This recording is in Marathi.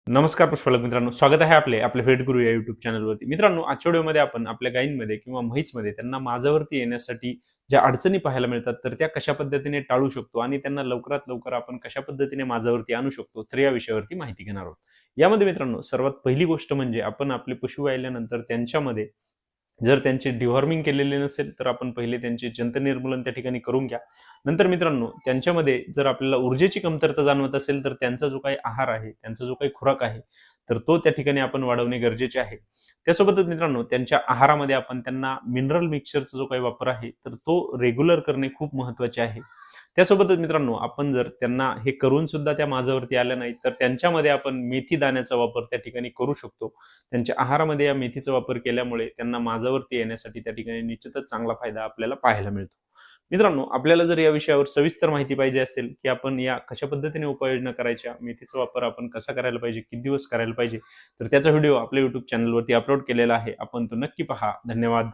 नमस्कार पुष्पालक मित्रांनो, स्वागत आहे आपले फेट गुरु या युट्यूब चॅनलवरती. मित्रांनो, आजच्या व्हिडिओमध्ये आपण आपल्या गायींमध्ये किंवा म्हैसमध्ये त्यांना माझावरती येण्यासाठी ज्या अडचणी पाहायला मिळतात, तर त्या कशा पद्धतीने टाळू शकतो आणि त्यांना लवकरात लवकर आपण कशा पद्धतीने माझावरती आणू शकतो, तर या विषयावरती माहिती घेणार आहोत. यामध्ये मित्रांनो, सर्वात पहिली गोष्ट म्हणजे आपण आपले पशु वाहिल्यानंतर त्यांच्यामध्ये जर त्यांची डिवॉर्मिंग केलेली नसेल, तर आपण पहिले त्यांचे जंत निर्मूलन त्या ठिकाणी करून घ्या. नंतर मित्रांनो, त्यांच्यामध्ये जर आपल्याला ऊर्जेची कमतरता जाणवत असेल, तर त्यांचा जो काही आहार आहे, त्यांचा जो काही खुराक आहे, तर तो त्या ठिकाणी आपण वाढवणे गरजेचे आहे. त्यासोबतच मित्रांनो, त्यांच्या आहारामध्ये आपण त्यांना मिनरल मिक्सचरचा जो काही वापर आहे, तर तो रेग्युलर करणे खूप महत्त्वाचे आहे. त्यासोबतच मित्रांनो, आपण जर त्यांना हे करून सुद्धा त्या माझ्यावरती आल्या नाहीत, तर त्यांच्यामध्ये आपण मेथी दाण्याचा वापर त्या ठिकाणी करू शकतो. त्यांच्या आहारामध्ये या मेथीचा वापर केल्यामुळे त्यांना माझ्यावरती येण्यासाठी त्या ठिकाणी निश्चितच चांगला फायदा आपल्याला पाहायला मिळतो. मित्रांनो, आपल्याला जर या विषयावर सविस्तर माहिती पाहिजे असेल, की आपण या कशा पद्धतीने उपाययोजना करायच्या, मेथीचा वापर आपण कसा करायला पाहिजे, किती दिवस करायला पाहिजे, तर त्याचा व्हिडिओ आपल्या YouTube चॅनलवरती अपलोड केलेला आहे. आपण तो नक्की पहा. धन्यवाद.